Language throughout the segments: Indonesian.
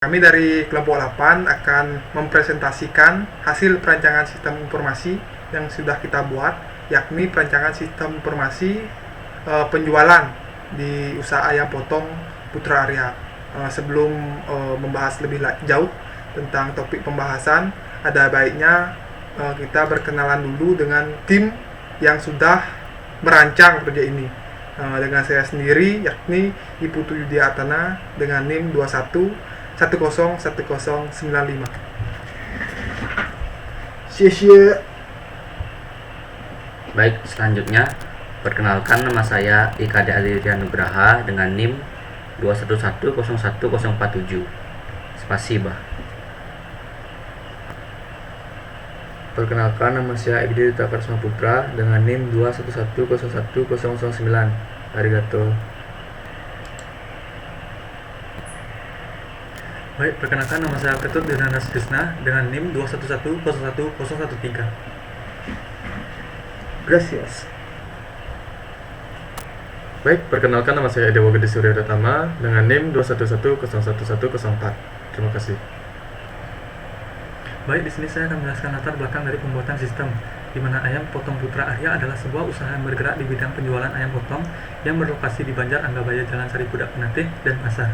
Kami dari kelompok 8 akan mempresentasikan hasil perancangan sistem informasi yang sudah kita buat, yakni perancangan sistem informasi penjualan di usaha ayam potong Putra Arya. Sebelum membahas lebih jauh tentang topik pembahasan, ada baiknya kita berkenalan dulu dengan tim yang sudah merancang proyek ini. Dengan saya sendiri, yakni Iputu Yudiatana dengan NIM 21101095. 谢谢. Baik, selanjutnya perkenalkan, nama saya IKD Aditya Nugraha dengan NIM 21101047. Spasiba. Perkenalkan, nama saya Egdi Takarsma Putra dengan NIM 21101009. Arigato. Baik, perkenalkan, nama saya Ketut Dirana Krisna dengan NIM 21101013. Gracias. Baik, perkenalkan, nama saya Dewa Gede Surya Datama dengan NIM 21101104. Terima kasih. Baik, di sini saya akan menjelaskan latar belakang dari pembuatan sistem, di mana Ayam Potong Putra Arya adalah sebuah usaha yang bergerak di bidang penjualan ayam potong yang berlokasi di Banjar Anggabaya, Jalan Sari Kuda Penatih, dan Pasar.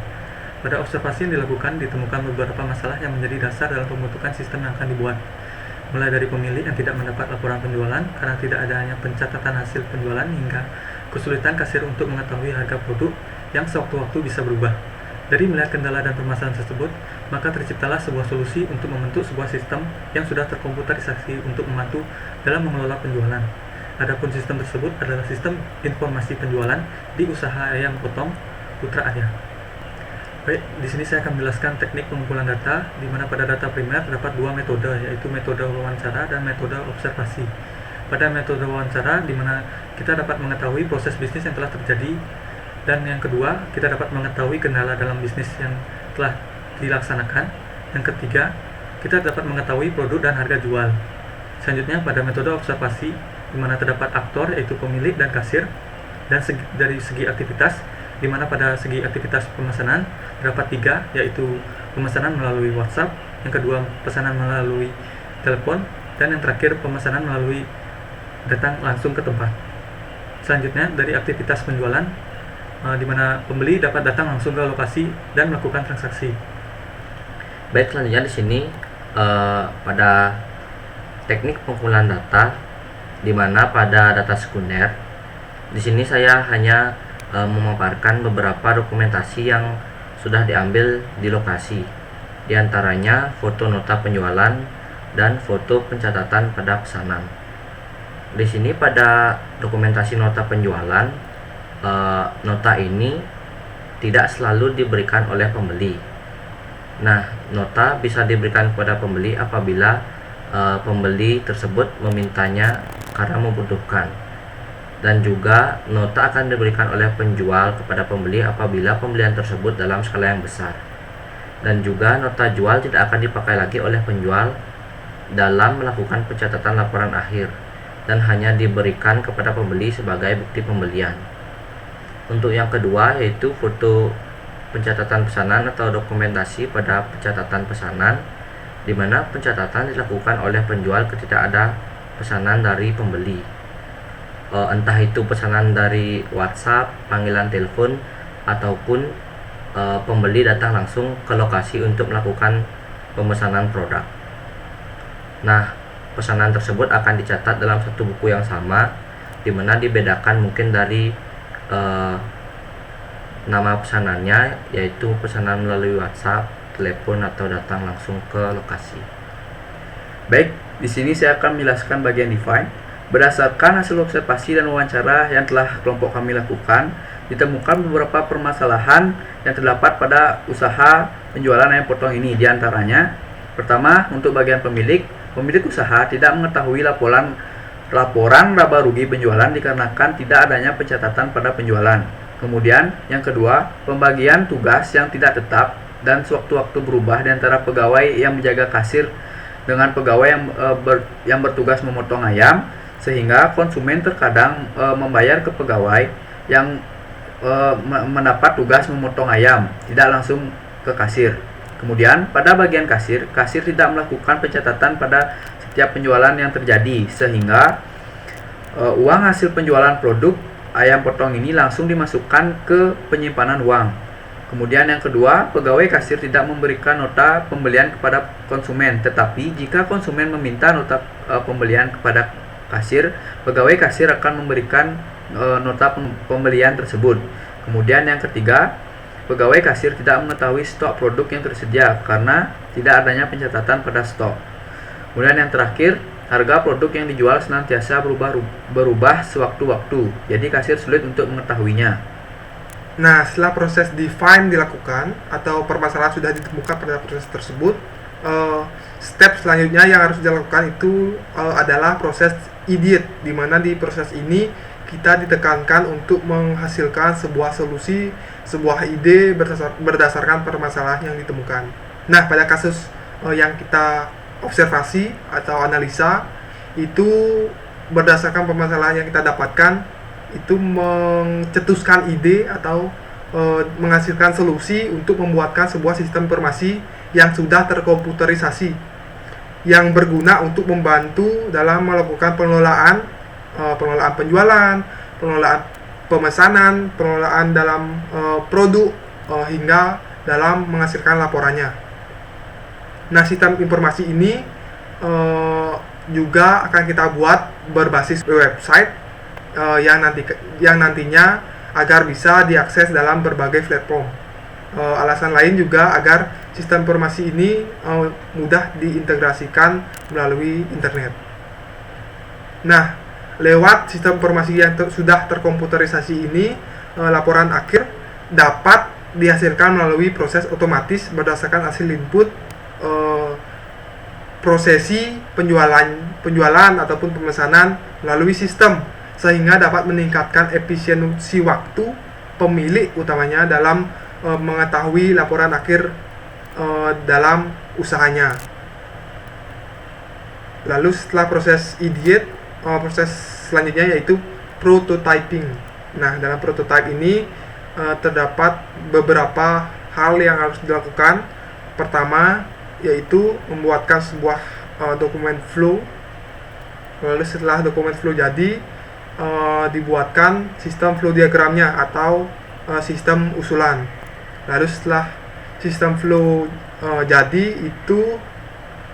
Pada observasi yang dilakukan, ditemukan beberapa masalah yang menjadi dasar dalam pembentukan sistem yang akan dibuat. Mulai dari pemilik yang tidak mendapat laporan penjualan karena tidak adanya pencatatan hasil penjualan, hingga kesulitan kasir untuk mengetahui harga produk yang sewaktu-waktu bisa berubah. Dari melihat kendala dan permasalahan tersebut, maka terciptalah sebuah solusi untuk membentuk sebuah sistem yang sudah terkomputerisasi untuk membantu dalam mengelola penjualan. Adapun sistem tersebut adalah sistem informasi penjualan di usaha ayam potong Putra Arya. Baik, di sini saya akan menjelaskan teknik pengumpulan data, di mana pada data primer terdapat dua metode, yaitu metode wawancara dan metode observasi. Pada metode wawancara, di mana kita dapat mengetahui proses bisnis yang telah terjadi, dan yang kedua, kita dapat mengetahui kendala dalam bisnis yang telah dilaksanakan. Yang ketiga, kita dapat mengetahui produk dan harga jual. Selanjutnya, pada metode observasi, di mana terdapat aktor, yaitu pemilik dan kasir, dan dari segi aktivitas, di mana pada segi aktivitas pemesanan terdapat tiga, yaitu pemesanan melalui WhatsApp, yang kedua pesanan melalui telepon, dan yang terakhir pemesanan melalui datang langsung ke tempat. Selanjutnya, dari aktivitas penjualan, di mana pembeli dapat datang langsung ke lokasi dan melakukan transaksi. Baik, selanjutnya di sini pada teknik pengumpulan data, di mana pada data sekunder, di sini saya hanya memaparkan beberapa dokumentasi yang sudah diambil di lokasi, di antaranya foto nota penjualan dan foto pencatatan pada pesanan. Di sini pada dokumentasi nota penjualan, nota ini tidak selalu diberikan oleh pembeli. Nah, nota bisa diberikan kepada pembeli apabila pembeli tersebut memintanya karena membutuhkan, dan juga nota akan diberikan oleh penjual kepada pembeli apabila pembelian tersebut dalam skala yang besar. Dan juga nota jual tidak akan dipakai lagi oleh penjual dalam melakukan pencatatan laporan akhir, dan hanya diberikan kepada pembeli sebagai bukti pembelian. Untuk yang kedua, yaitu foto pencatatan pesanan atau dokumentasi pada pencatatan pesanan, di mana pencatatan dilakukan oleh penjual ketika ada pesanan dari pembeli, entah itu pesanan dari WhatsApp, panggilan telepon, ataupun pembeli datang langsung ke lokasi untuk melakukan pemesanan produk. Nah, pesanan tersebut akan dicatat dalam satu buku yang sama, di mana dibedakan mungkin dari nama pesanannya, yaitu pesanan melalui WhatsApp, telepon, atau datang langsung ke lokasi. Baik, di sini saya akan menjelaskan bagian define. Berdasarkan hasil observasi dan wawancara yang telah kelompok kami lakukan, ditemukan beberapa permasalahan yang terdapat pada usaha penjualan ayam potong ini. Di antaranya, pertama, untuk bagian pemilik usaha tidak mengetahui laporan laba rugi penjualan dikarenakan tidak adanya pencatatan pada penjualan. Kemudian, yang kedua, pembagian tugas yang tidak tetap dan sewaktu-waktu berubah di antara pegawai yang menjaga kasir dengan pegawai yang bertugas memotong ayam, sehingga konsumen terkadang membayar ke pegawai yang mendapat tugas memotong ayam, tidak langsung ke kasir. Kemudian pada bagian kasir, kasir tidak melakukan pencatatan pada setiap penjualan yang terjadi, sehingga uang hasil penjualan produk ayam potong ini langsung dimasukkan ke penyimpanan uang. Kemudian yang kedua, pegawai kasir tidak memberikan nota pembelian kepada konsumen, tetapi jika konsumen meminta nota pembelian kepada kasir, pegawai kasir akan memberikan nota pembelian tersebut. Kemudian yang ketiga, pegawai kasir tidak mengetahui stok produk yang tersedia karena tidak adanya pencatatan pada stok. Kemudian yang terakhir, harga produk yang dijual senantiasa berubah sewaktu-waktu, jadi kasir sulit untuk mengetahuinya. Nah, setelah proses define dilakukan atau permasalahan sudah ditemukan pada proses tersebut, step selanjutnya yang harus dilakukan itu adalah proses idiot, di mana di proses ini kita ditekankan untuk menghasilkan sebuah solusi, sebuah ide berdasarkan permasalahan yang ditemukan. Nah, pada kasus yang kita observasi atau analisa, itu berdasarkan permasalahan yang kita dapatkan, itu mencetuskan ide atau menghasilkan solusi untuk membuatkan sebuah sistem informasi yang sudah terkomputerisasi, yang berguna untuk membantu dalam melakukan pengelolaan penjualan, pengelolaan pemesanan, pengelolaan dalam produk, hingga dalam menghasilkan laporannya. Nah, sistem informasi ini juga akan kita buat berbasis website yang nantinya agar bisa diakses dalam berbagai platform. Alasan lain juga agar sistem informasi ini mudah diintegrasikan melalui internet. Nah, lewat sistem informasi yang sudah terkomputerisasi ini, laporan akhir dapat dihasilkan melalui proses otomatis berdasarkan hasil input prosesi penjualan ataupun pemesanan melalui sistem, sehingga dapat meningkatkan efisiensi waktu pemilik utamanya dalam mengetahui laporan akhir dalam usahanya. Lalu setelah proses idiot, proses selanjutnya yaitu prototyping. Nah, dalam prototype ini terdapat beberapa hal yang harus dilakukan. Pertama, yaitu membuatkan sebuah dokumen flow. Lalu setelah dokumen flow jadi, dibuatkan sistem flow diagramnya atau sistem usulan. Lalu setelah sistem flow jadi, itu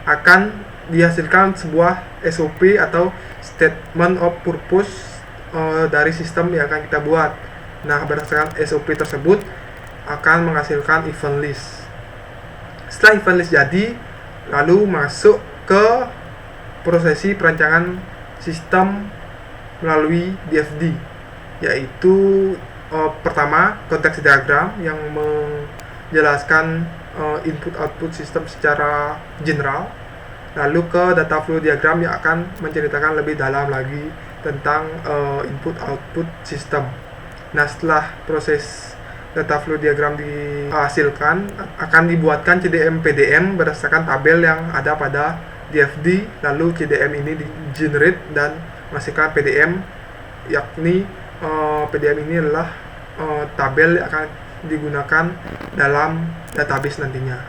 akan dihasilkan sebuah SOP atau Statement of Purpose dari sistem yang akan kita buat. Nah, berdasarkan SOP tersebut akan menghasilkan event list. Setelah event list jadi, lalu masuk ke prosesi perancangan sistem melalui DFD, yaitu pertama konteks diagram yang menjelaskan input-output sistem secara general, lalu ke data flow diagram yang akan menceritakan lebih dalam lagi tentang input-output sistem. Nah, setelah proses data flow diagram dihasilkan, akan dibuatkan CDM PDM berdasarkan tabel yang ada pada DFD, lalu CDM ini di-generate dan menghasilkan PDM, yakni PDM ini adalah tabel yang akan digunakan dalam database nantinya.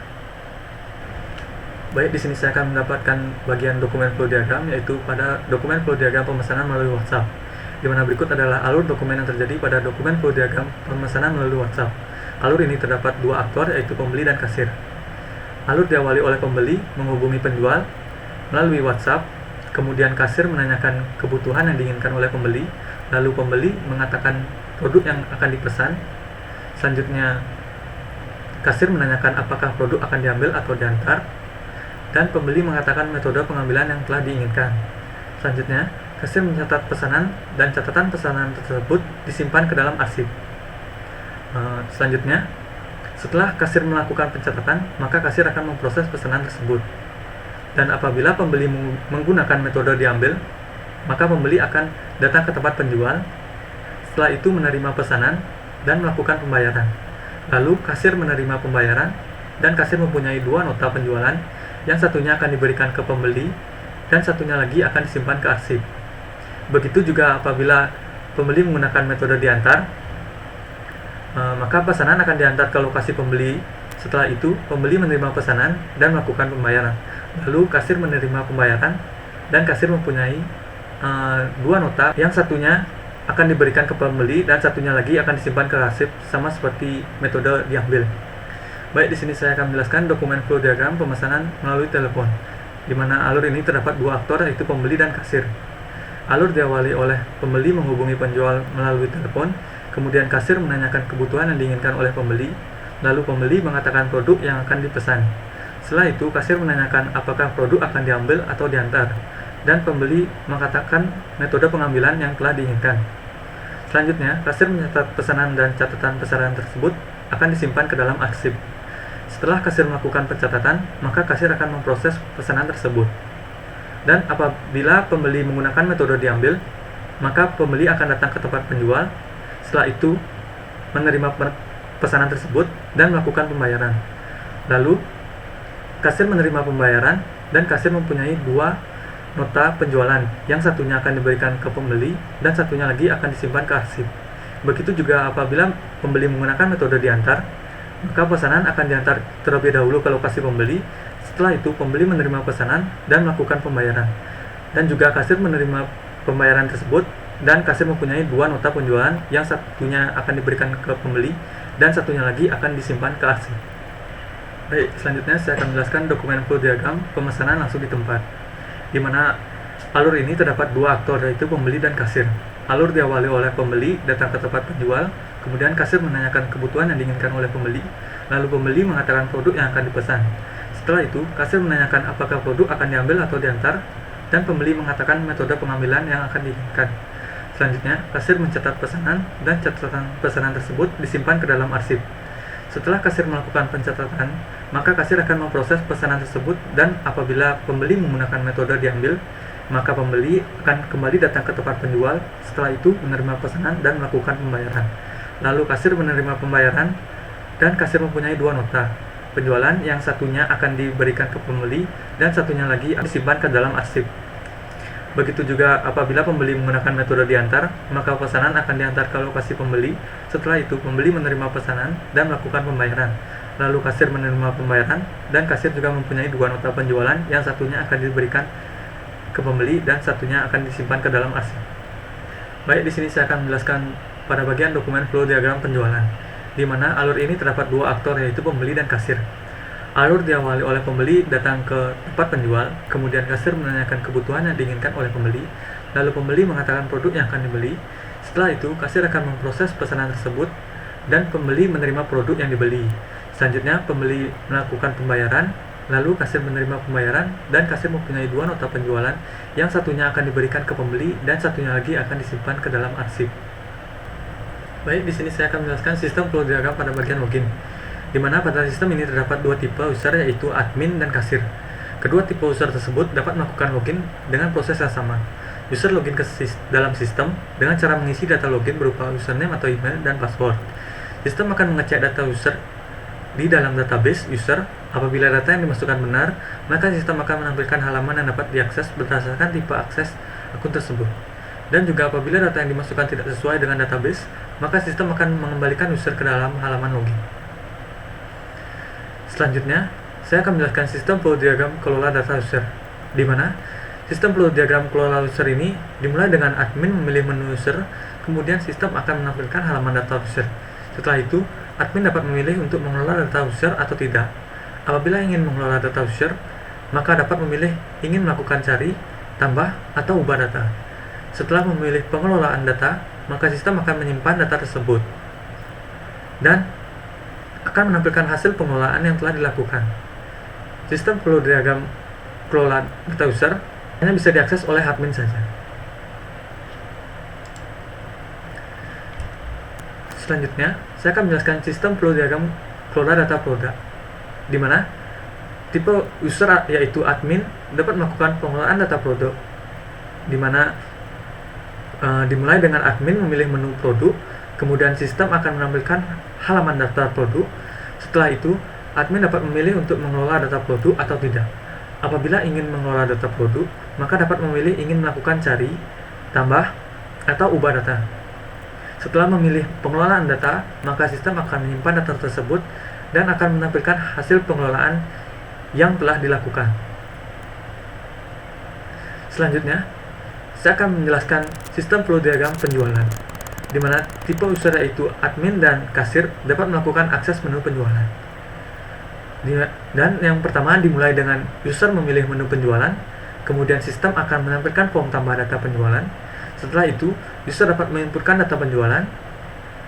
Baik, di sini saya akan mendapatkan bagian dokumen flow diagram, yaitu pada dokumen flow diagram pemesanan melalui WhatsApp, di mana berikut adalah alur dokumen yang terjadi pada dokumen flow diagram pemesanan melalui WhatsApp. Alur ini terdapat dua aktor, yaitu pembeli dan kasir. Alur diawali oleh pembeli menghubungi penjual melalui WhatsApp, kemudian kasir menanyakan kebutuhan yang diinginkan oleh pembeli, lalu pembeli mengatakan produk yang akan dipesan. Selanjutnya, kasir menanyakan apakah produk akan diambil atau diantar, dan pembeli mengatakan metode pengambilan yang telah diinginkan. Selanjutnya, kasir mencatat pesanan dan catatan pesanan tersebut disimpan ke dalam arsip. Selanjutnya, setelah kasir melakukan pencatatan, maka kasir akan memproses pesanan tersebut. Dan apabila pembeli menggunakan metode diambil, maka pembeli akan datang ke tempat penjual, setelah itu menerima pesanan dan melakukan pembayaran. Lalu kasir menerima pembayaran, dan kasir mempunyai dua nota penjualan, yang satunya akan diberikan ke pembeli dan satunya lagi akan disimpan ke arsip. Begitu juga apabila pembeli menggunakan metode diantar, maka pesanan akan diantar ke lokasi pembeli Setelah itu, pembeli menerima pesanan dan melakukan pembayaran. Lalu, kasir menerima pembayaran dan kasir mempunyai dua nota, yang satunya akan diberikan ke pembeli dan satunya lagi akan disimpan ke arsip, sama seperti metode diambil. Baik, di sini saya akan menjelaskan dokumen flow diagram pemesanan melalui telepon, di mana alur ini terdapat dua aktor, yaitu pembeli dan kasir. Alur diawali oleh pembeli menghubungi penjual melalui telepon, kemudian kasir menanyakan kebutuhan yang diinginkan oleh pembeli, lalu pembeli mengatakan produk yang akan dipesan. Setelah itu, kasir menanyakan apakah produk akan diambil atau diantar, dan pembeli mengatakan metode pengambilan yang telah diinginkan. Selanjutnya, kasir mencatat pesanan dan catatan pesanan tersebut akan disimpan ke dalam arsip. Setelah kasir melakukan pencatatan, maka kasir akan memproses pesanan tersebut. Dan apabila pembeli menggunakan metode diambil, maka pembeli akan datang ke tempat penjual. Setelah itu, menerima pesanan tersebut dan melakukan pembayaran. Lalu, kasir menerima pembayaran dan kasir mempunyai dua nota penjualan, yang satunya akan diberikan ke pembeli dan satunya lagi akan disimpan ke arsip. Begitu juga apabila pembeli menggunakan metode diantar, maka pesanan akan diantar terlebih dahulu ke lokasi pembeli. Setelah itu, pembeli menerima pesanan dan melakukan pembayaran. Dan juga kasir menerima pembayaran tersebut dan kasir mempunyai dua nota penjualan, yang satunya akan diberikan ke pembeli dan satunya lagi akan disimpan ke arsip. Baik, selanjutnya saya akan menjelaskan dokumen flow diagram pemesanan langsung di tempat, di mana alur ini terdapat dua aktor, yaitu pembeli dan kasir. Alur diawali oleh pembeli datang ke tempat penjual, kemudian kasir menanyakan kebutuhan yang diinginkan oleh pembeli, lalu pembeli mengatakan produk yang akan dipesan. Setelah itu, kasir menanyakan apakah produk akan diambil atau diantar, dan pembeli mengatakan metode pengambilan yang akan diinginkan. Selanjutnya, kasir mencatat pesanan dan catatan pesanan tersebut disimpan ke dalam arsip. Setelah kasir melakukan pencatatan, maka kasir akan memproses pesanan tersebut, dan apabila pembeli menggunakan metode diambil, maka pembeli akan kembali datang ke tempat penjual. Setelah itu, menerima pesanan dan melakukan pembayaran. Lalu kasir menerima pembayaran dan kasir mempunyai dua nota penjualan, yang satunya akan diberikan ke pembeli dan satunya lagi disimpan ke dalam arsip. Begitu juga apabila pembeli menggunakan metode diantar, maka pesanan akan diantar ke lokasi pembeli. Setelah itu, pembeli menerima pesanan dan melakukan pembayaran. Lalu kasir menerima pembayaran dan kasir juga mempunyai dua nota penjualan, yang satunya akan diberikan ke pembeli dan satunya akan disimpan ke dalam arsip. Baik, di sini saya akan menjelaskan pada bagian dokumen flow diagram penjualan, di mana alur ini terdapat dua aktor, yaitu pembeli dan kasir. Alur diawali oleh pembeli datang ke tempat penjual, kemudian kasir menanyakan kebutuhan yang diinginkan oleh pembeli, lalu pembeli mengatakan produk yang akan dibeli. Setelah itu, kasir akan memproses pesanan tersebut dan pembeli menerima produk yang dibeli. Selanjutnya, pembeli melakukan pembayaran, lalu kasir menerima pembayaran dan kasir mempunyai dua nota penjualan, yang satunya akan diberikan ke pembeli dan satunya lagi akan disimpan ke dalam arsip. Baik, di sini saya akan menjelaskan sistem flow diagram pada bagian login, di mana pada sistem ini terdapat dua tipe user, yaitu admin dan kasir. Kedua tipe user tersebut dapat melakukan login dengan proses yang sama. User login ke dalam sistem dengan cara mengisi data login berupa username atau email dan password. Sistem akan mengecek data user di dalam database user. Apabila data yang dimasukkan benar, maka sistem akan menampilkan halaman yang dapat diakses berdasarkan tipe akses akun tersebut. Dan juga apabila data yang dimasukkan tidak sesuai dengan database, maka sistem akan mengembalikan user ke dalam halaman login. Selanjutnya, saya akan menjelaskan sistem flow diagram kelola data user, di mana sistem flow diagram kelola user ini dimulai dengan admin memilih menu user, kemudian sistem akan menampilkan halaman data user. Setelah itu, admin dapat memilih untuk mengelola data user atau tidak. Apabila ingin mengelola data user, maka dapat memilih ingin melakukan cari, tambah, atau ubah data. Setelah memilih pengelolaan data, maka sistem akan menyimpan data tersebut dan akan menampilkan hasil pengelolaan yang telah dilakukan. Sistem flow diagram kelola data user hanya bisa diakses oleh admin saja. Selanjutnya, saya akan menjelaskan sistem flow diagram kelola data produk, di mana tipe user, yaitu admin, dapat melakukan pengelolaan data produk, di mana dimulai dengan admin memilih menu produk, kemudian sistem akan menampilkan halaman daftar produk. Setelah itu, admin dapat memilih untuk mengelola data produk atau tidak. Apabila ingin mengelola data produk, maka dapat memilih ingin melakukan cari, tambah, atau ubah data. Setelah memilih pengelolaan data, maka sistem akan menyimpan data tersebut dan akan menampilkan hasil pengelolaan yang telah dilakukan. Selanjutnya, saya akan menjelaskan sistem flow diagram penjualan, di mana tipe user yaitu admin dan kasir dapat melakukan akses menu penjualan. Dan yang pertama dimulai dengan user memilih menu penjualan, kemudian sistem akan menampilkan form tambah data penjualan. Setelah itu, user dapat menginputkan data penjualan,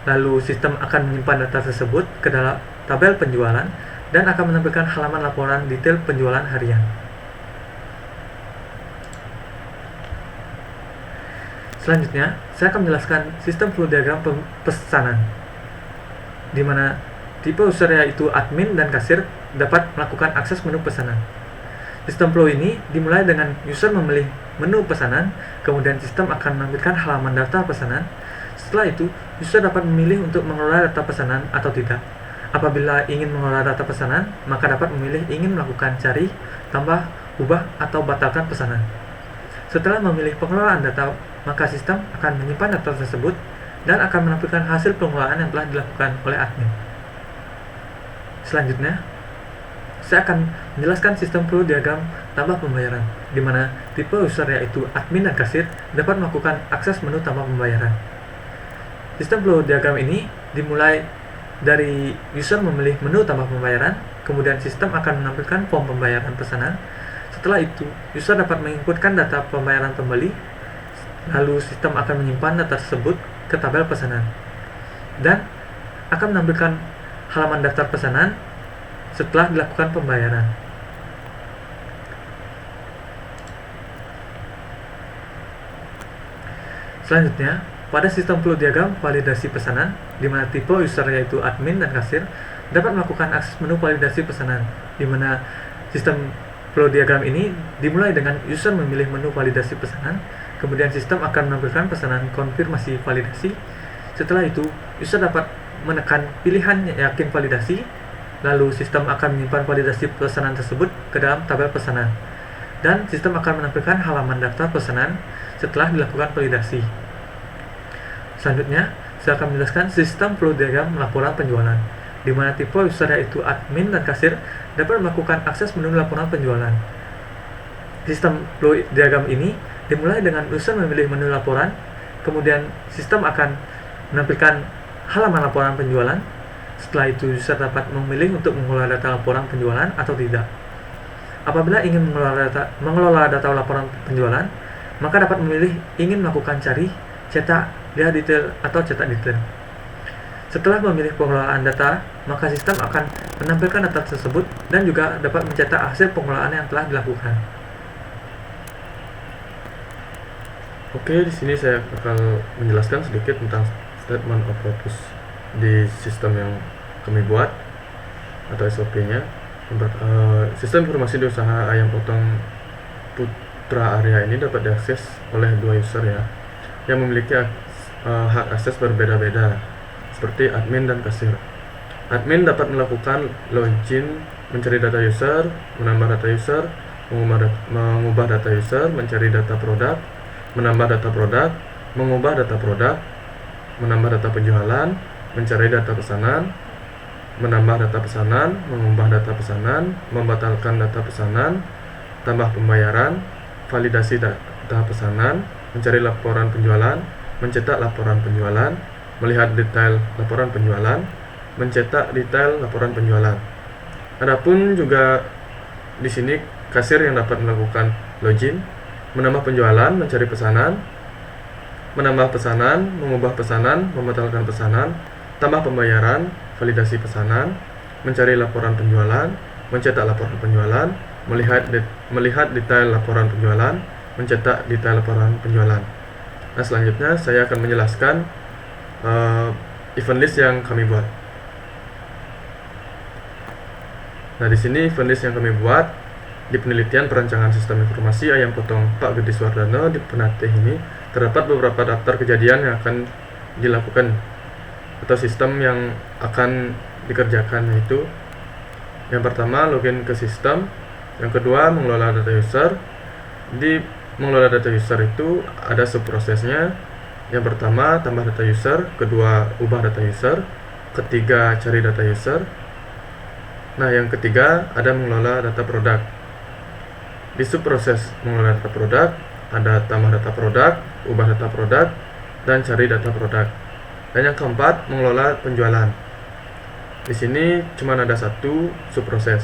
lalu sistem akan menyimpan data tersebut ke dalam tabel penjualan dan akan menampilkan halaman laporan detail penjualan harian. Selanjutnya, saya akan menjelaskan sistem flow diagram pesanan, di mana tipe user yaitu admin dan kasir dapat melakukan akses menu pesanan. Sistem flow ini dimulai dengan user memilih menu pesanan, kemudian sistem akan menampilkan halaman daftar pesanan. Setelah itu, user dapat memilih untuk mengelola data pesanan atau tidak. Apabila ingin mengelola data pesanan, maka dapat memilih ingin melakukan cari, tambah, ubah, atau batalkan pesanan. Setelah memilih pengelolaan data, maka sistem akan menyimpan data tersebut dan akan menampilkan hasil pengelolaan yang telah dilakukan oleh admin. Selanjutnya, saya akan menjelaskan sistem flow diagram tambah pembayaran, di mana tipe user yaitu admin dan kasir dapat melakukan akses menu tambah pembayaran. Sistem flow diagram ini dimulai dari user memilih menu tambah pembayaran, kemudian sistem akan menampilkan form pembayaran pesanan. Setelah itu, user dapat menginputkan data pembayaran pembeli, lalu sistem akan menyimpan data tersebut ke tabel pesanan dan akan menampilkan halaman daftar pesanan setelah dilakukan pembayaran. Selanjutnya, pada sistem flow diagram validasi pesanan, di mana tipe user yaitu admin dan kasir dapat melakukan akses menu validasi pesanan, di mana sistem flow diagram ini dimulai dengan user memilih menu validasi pesanan, kemudian sistem akan menampilkan pesanan konfirmasi validasi. Setelah itu, user dapat menekan pilihan yakin validasi, lalu sistem akan menyimpan validasi pesanan tersebut ke dalam tabel pesanan, dan sistem akan menampilkan halaman daftar pesanan setelah dilakukan validasi. Selanjutnya, saya akan menjelaskan sistem flow diagram laporan penjualan, di mana tipe user yaitu admin dan kasir dapat melakukan akses menu laporan penjualan. Sistem flow diagram ini dimulai dengan user memilih menu laporan, kemudian sistem akan menampilkan halaman laporan penjualan. Setelah itu, user dapat memilih untuk mengelola data laporan penjualan atau tidak. Apabila ingin mengelola data laporan penjualan, maka dapat memilih ingin melakukan cari, cetak, lihat detail, atau cetak detail. Setelah memilih pengelolaan data, maka sistem akan menampilkan data tersebut dan juga dapat mencetak hasil pengelolaan yang telah dilakukan. Oke, di sini saya akan menjelaskan sedikit tentang statement of purpose di sistem yang kami buat atau SOP-nya. Sistem informasi di usaha ayam potong Putra Arya ini dapat diakses oleh dua user ya, yang memiliki hak akses berbeda-beda, seperti admin dan kasir. Admin dapat melakukan login, mencari data user, menambah data user, mengubah data user, mencari data produk, menambah data produk, mengubah data produk, menambah data penjualan, mencari data pesanan, menambah data pesanan, mengubah data pesanan, membatalkan data pesanan, tambah pembayaran, validasi data pesanan, mencari laporan penjualan, mencetak laporan penjualan, melihat detail laporan penjualan, mencetak detail laporan penjualan. Adapun juga di sini kasir yang dapat melakukan login, menambah penjualan, mencari pesanan, menambah pesanan, mengubah pesanan, membatalkan pesanan, tambah pembayaran, validasi pesanan, mencari laporan penjualan, mencetak laporan penjualan, melihat detail laporan penjualan, mencetak detail laporan penjualan. Nah, selanjutnya saya akan menjelaskan event list yang kami buat. Nah, di sini event list yang kami buat di penelitian perancangan sistem informasi ayam potong Pak Gede Suwardana di Penatih ini terdapat beberapa daftar kejadian yang akan dilakukan atau sistem yang akan dikerjakan, yaitu yang pertama login ke sistem, yang kedua mengelola data user. Di mengelola data user itu ada subprosesnya. Yang pertama tambah data user, kedua ubah data user, ketiga cari data user, Nah, yang ketiga ada mengelola data produk. Di subproses mengelola data produk ada tambah data produk, ubah data produk, dan cari data produk. Dan yang keempat mengelola penjualan. Di sini cuma ada satu subproses,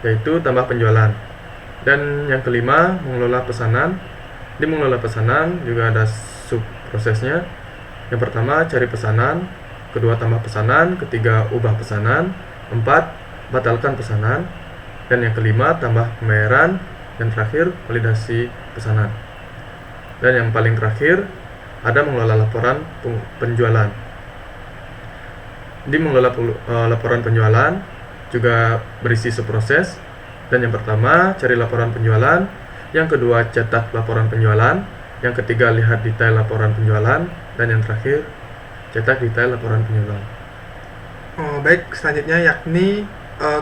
yaitu tambah penjualan. Dan yang kelima mengelola pesanan. Di mengelola pesanan juga ada subprosesnya. Yang pertama cari pesanan, kedua tambah pesanan, ketiga ubah pesanan, empat batalkan pesanan, dan yang kelima tambah pembayaran, dan terakhir validasi pesanan. Dan yang paling terakhir ada mengelola laporan penjualan. Di mengelola laporan penjualan juga berisi subproses. Dan yang pertama cari laporan penjualan, yang kedua cetak laporan penjualan, yang ketiga lihat detail laporan penjualan, dan yang terakhir cetak detail laporan penjualan. Baik, selanjutnya yakni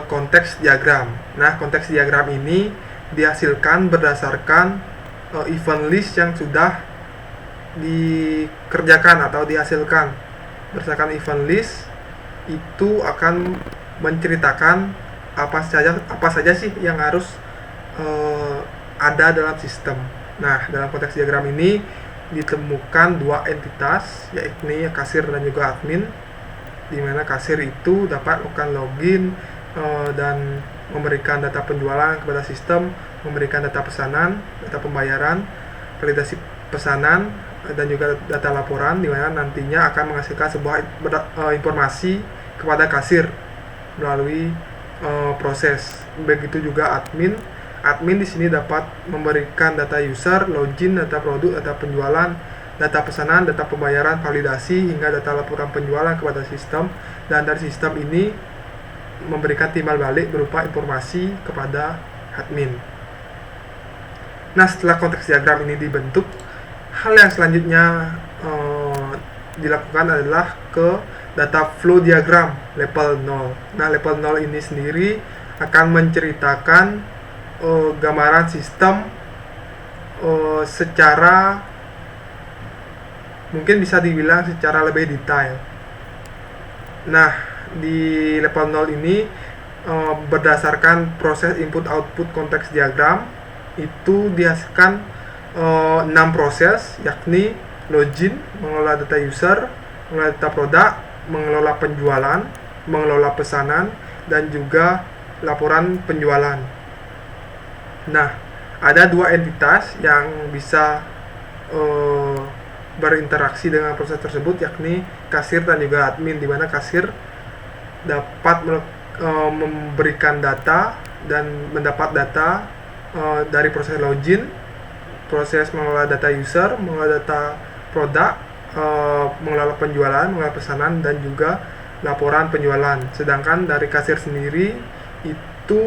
konteks diagram. Nah, konteks diagram ini dihasilkan berdasarkan event list yang sudah dikerjakan atau dihasilkan. Berdasarkan event list itu akan menceritakan apa saja sih yang harus ada dalam sistem. Nah, dalam konteks diagram ini ditemukan dua entitas, yakni kasir dan juga admin, di mana kasir itu dapat melakukan login dan memberikan data penjualan kepada sistem, memberikan data pesanan, data pembayaran, validasi pesanan, dan juga data laporan, di mana nantinya akan menghasilkan sebuah informasi kepada kasir melalui proses. Begitu juga admin. Admin di sini dapat memberikan data user, login, data produk, data penjualan, data pesanan, data pembayaran, validasi, hingga data laporan penjualan kepada sistem. Dan dari sistem ini memberikan timbal balik berupa informasi kepada admin. Nah, setelah konteks diagram ini dibentuk, hal yang selanjutnya dilakukan adalah ke data flow diagram level 0. Nah, level 0 ini sendiri akan menceritakan gambaran sistem secara mungkin bisa dibilang secara lebih detail. Nah, di level 0 ini berdasarkan proses input output konteks diagram itu dihasilkan 6 proses, yakni login, mengelola data user, mengelola data produk, mengelola penjualan, mengelola pesanan, dan juga laporan penjualan. Nah, ada dua entitas yang bisa berinteraksi dengan proses tersebut, yakni kasir dan juga admin, di mana kasir dapat memberikan data dan mendapat data dari proses login, proses mengelola data user, mengelola data produk, mengelola penjualan, mengelola pesanan, dan juga laporan penjualan. Sedangkan dari kasir sendiri itu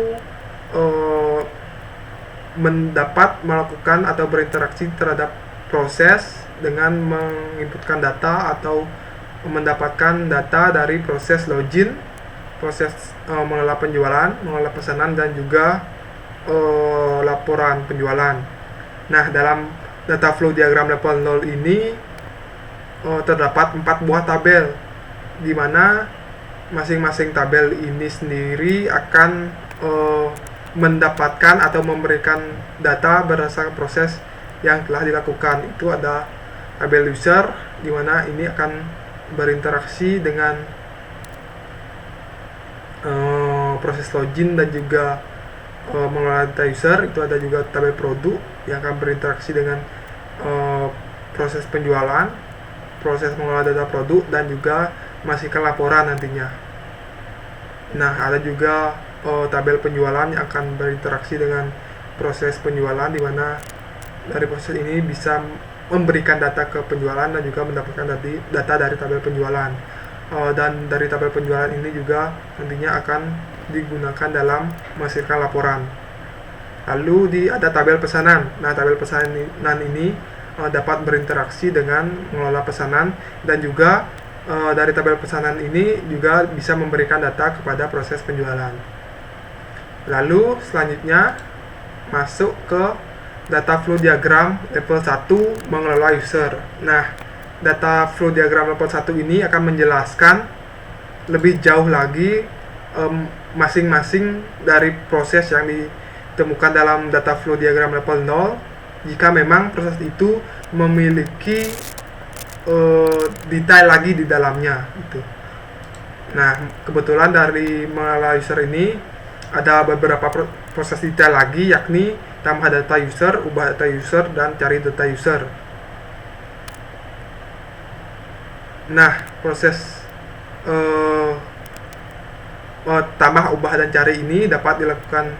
mendapat melakukan atau berinteraksi terhadap proses dengan menginputkan data atau mendapatkan data dari proses login, proses mengelola penjualan, mengelola pesanan, dan juga laporan penjualan. Nah, dalam data flow diagram level 0 ini terdapat 4 buah tabel, di mana masing-masing tabel ini sendiri akan mendapatkan atau memberikan data berdasarkan proses yang telah dilakukan. Itu ada tabel user, di mana ini akan berinteraksi dengan proses login dan juga mengelola data user. Itu ada juga tabel produk yang akan berinteraksi dengan proses penjualan, proses mengelola data produk, dan juga menghasilkan laporan nantinya. Nah, ada juga tabel penjualan yang akan berinteraksi dengan proses penjualan, di mana dari proses ini bisa memberikan data ke penjualan dan juga mendapatkan data dari tabel penjualan. Dan dari tabel penjualan ini juga nantinya akan digunakan dalam menghasilkan laporan. Lalu ada tabel pesanan. Nah, tabel pesanan ini dapat berinteraksi dengan mengelola pesanan, dan juga dari tabel pesanan ini juga bisa memberikan data kepada proses penjualan. Lalu selanjutnya masuk ke data flow diagram level 1 mengelola user. Nah, data flow diagram level 1 ini akan menjelaskan lebih jauh lagi masing-masing dari proses yang ditemukan dalam data flow diagram level 0 jika memang proses itu memiliki detail lagi di dalamnya gitu. Nah, kebetulan dari mengelola user ini ada beberapa proses detail lagi, yakni tambah data user, ubah data user, dan cari data user. Nah, proses tambah, ubah, dan cari ini dapat dilakukan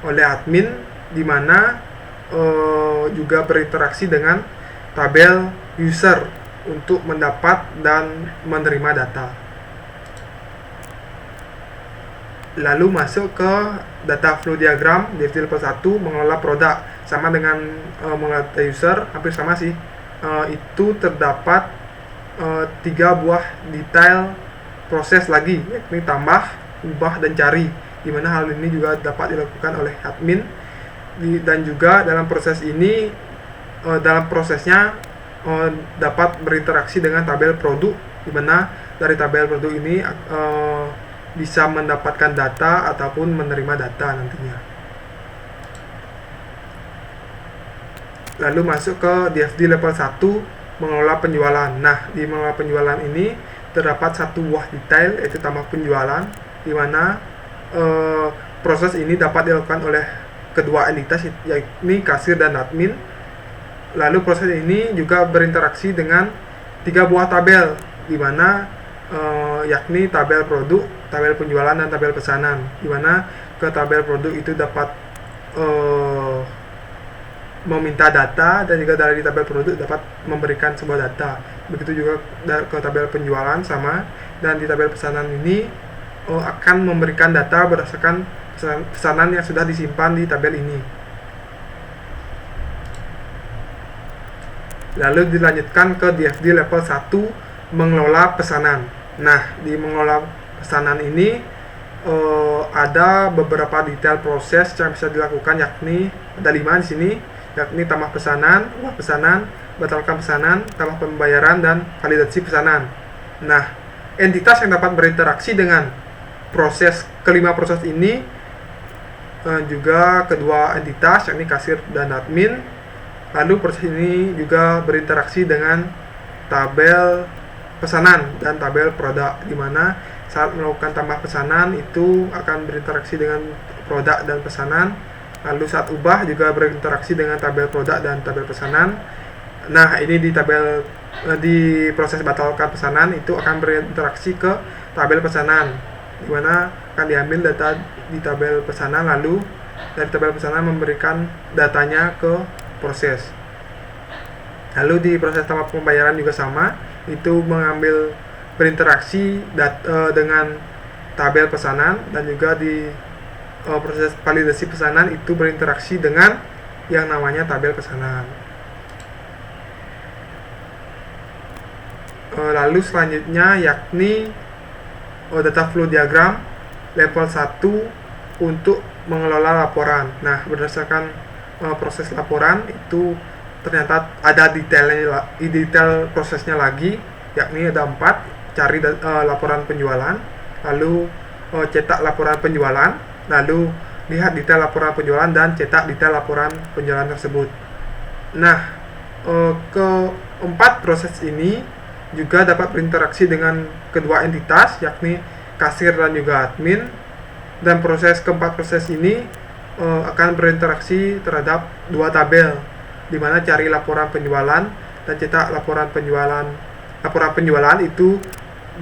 oleh admin, di mana juga berinteraksi dengan tabel user untuk mendapat dan menerima data. Lalu masuk ke data flow diagram DFD level 1 mengelola produk, sama dengan mengelola data user, hampir sama sih. Itu terdapat 3 buah detail proses lagi, yakni tambah, ubah, dan cari, di mana hal ini juga dapat dilakukan oleh admin. Dan juga dalam proses ini, dalam prosesnya dapat berinteraksi dengan tabel produk, di mana dari tabel produk ini bisa mendapatkan data ataupun menerima data nantinya. Lalu masuk ke DFD level 1 mengelola penjualan. Nah, di mengelola penjualan ini terdapat 1 buah detail, yaitu tambah penjualan, di mana proses ini dapat dilakukan oleh kedua entitas, yakni kasir dan admin. Lalu proses ini juga berinteraksi dengan 3 buah tabel, di mana yakni tabel produk, tabel penjualan, dan tabel pesanan, di mana ke tabel produk itu dapat meminta data, dan juga dari tabel produk dapat memberikan sebuah data. Begitu juga ke tabel penjualan sama, dan di tabel pesanan ini akan memberikan data berdasarkan pesanan yang sudah disimpan di tabel ini. Lalu dilanjutkan ke DFD level 1 mengelola pesanan. Nah, di mengelola pesanan ini ada beberapa detail proses yang bisa dilakukan, yakni ada 5 di sini, yakni tambah pesanan, ubah pesanan, batalkan pesanan, tambah pembayaran, dan validasi pesanan. Nah, entitas yang dapat berinteraksi dengan kelima proses ini juga kedua entitas, yakni kasir dan admin. Lalu proses ini juga berinteraksi dengan tabel pesanan dan tabel produk, di mana saat melakukan tambah pesanan itu akan berinteraksi dengan produk dan pesanan. Lalu saat ubah juga berinteraksi dengan tabel produk dan tabel pesanan. Nah, ini di proses batalkan pesanan itu akan berinteraksi ke tabel pesanan, di mana akan diambil data di tabel pesanan, lalu dari tabel pesanan memberikan datanya ke proses. Lalu di proses tambah pembayaran juga sama, itu mengambil berinteraksi dengan tabel pesanan, dan juga di proses validasi pesanan itu berinteraksi dengan yang namanya tabel pesanan. Lalu selanjutnya yakni data flow diagram level 1 untuk mengelola laporan. Nah, berdasarkan proses laporan itu ternyata ada detail prosesnya lagi, yakni ada 4, cari laporan penjualan, lalu cetak laporan penjualan, lalu lihat detail laporan penjualan, dan cetak detail laporan penjualan tersebut. Nah, keempat proses ini juga dapat berinteraksi dengan kedua entitas, yakni kasir dan juga admin. Dan keempat proses ini akan berinteraksi terhadap 2 tabel, di mana cari laporan penjualan dan cetak laporan penjualan. Laporan penjualan itu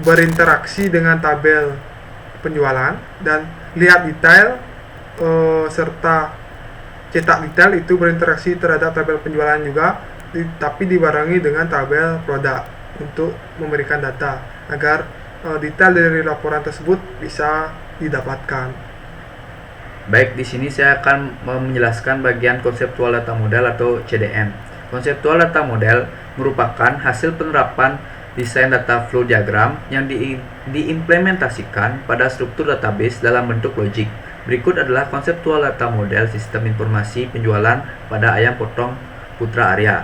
berinteraksi dengan tabel penjualan, dan lihat detail serta cetak detail itu berinteraksi terhadap tabel penjualan juga, tapi dibarengi dengan tabel produk untuk memberikan data agar detail dari laporan tersebut bisa didapatkan. Baik, di sini saya akan menjelaskan bagian konseptual data model atau CDM. Konseptual data model merupakan hasil penerapan desain data flow diagram yang diimplementasikan pada struktur database dalam bentuk logik. Berikut adalah konseptual data model sistem informasi penjualan pada ayam potong Putra Arya.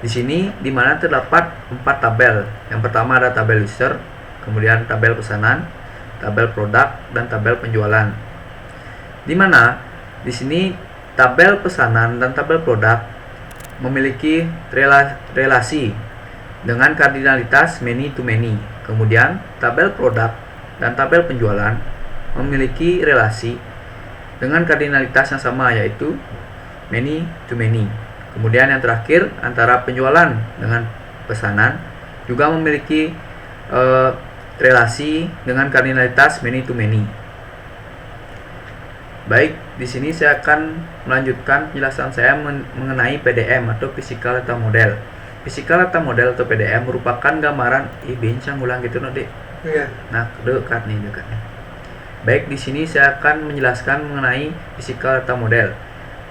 Di sini di mana terdapat 4 tabel. Yang pertama ada tabel user, kemudian tabel pesanan, tabel produk, dan tabel penjualan. Di mana di sini tabel pesanan dan tabel produk memiliki relasi dengan kardinalitas many to many. Kemudian tabel produk dan tabel penjualan memiliki relasi dengan kardinalitas yang sama, yaitu many to many. Kemudian yang terakhir, antara penjualan dengan pesanan juga memiliki relasi dengan kardinalitas many to many. Baik, di sini saya akan melanjutkan penjelasan saya mengenai PDM atau Physical Data Model. Physical Data Model atau PDM merupakan gambaran bincang ulang gitu Dek. Iya. Nah, dekat nih. Baik, di sini saya akan menjelaskan mengenai Physical Data Model.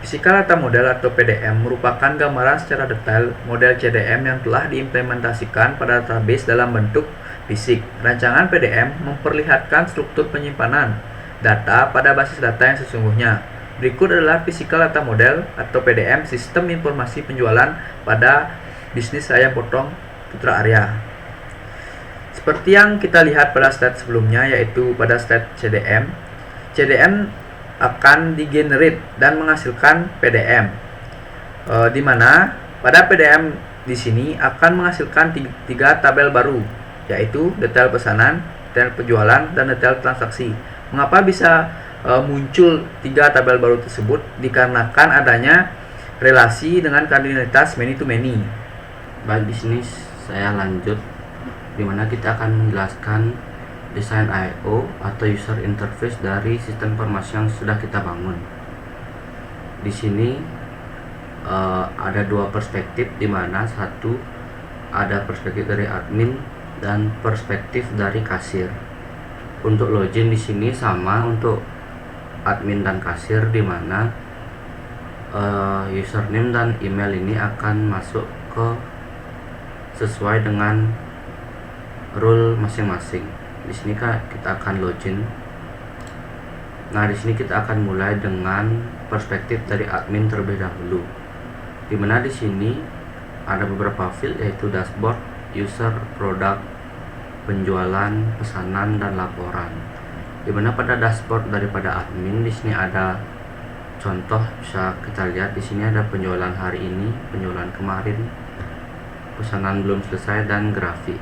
Physical Data Model atau PDM merupakan gambaran secara detail model CDM yang telah diimplementasikan pada database dalam bentuk fisik. Rancangan PDM memperlihatkan struktur penyimpanan data pada basis data yang sesungguhnya. Berikut adalah Physical Data Model atau PDM sistem informasi penjualan pada bisnis ayam potong Putra Arya. Seperti yang kita lihat pada slide sebelumnya, yaitu pada slide CDM. CDM akan digenerate dan menghasilkan PDM, di mana pada PDM di sini akan menghasilkan tiga tabel baru, yaitu detail pesanan, detail penjualan, dan detail transaksi. Mengapa bisa muncul tiga tabel baru tersebut? Dikarenakan adanya relasi dengan kardinalitas many to many. Baik, di sini saya lanjut, di mana kita akan menjelaskan desain I/O atau user interface dari sistem informasi yang sudah kita bangun. Di sini ada dua perspektif, di mana satu ada perspektif dari admin dan perspektif dari kasir. Untuk login di sini sama untuk admin dan kasir, di mana username dan email ini akan masuk ke sesuai dengan role masing-masing. Di sini kita akan login. Nah, di sini kita akan mulai dengan perspektif dari admin terlebih dahulu. Di mana di sini ada beberapa field, yaitu dashboard, user, produk, penjualan, pesanan, dan laporan. Di mana pada dashboard daripada admin di sini ada contoh, bisa kita lihat di sini ada penjualan hari ini, penjualan kemarin, pesanan belum selesai, dan grafik.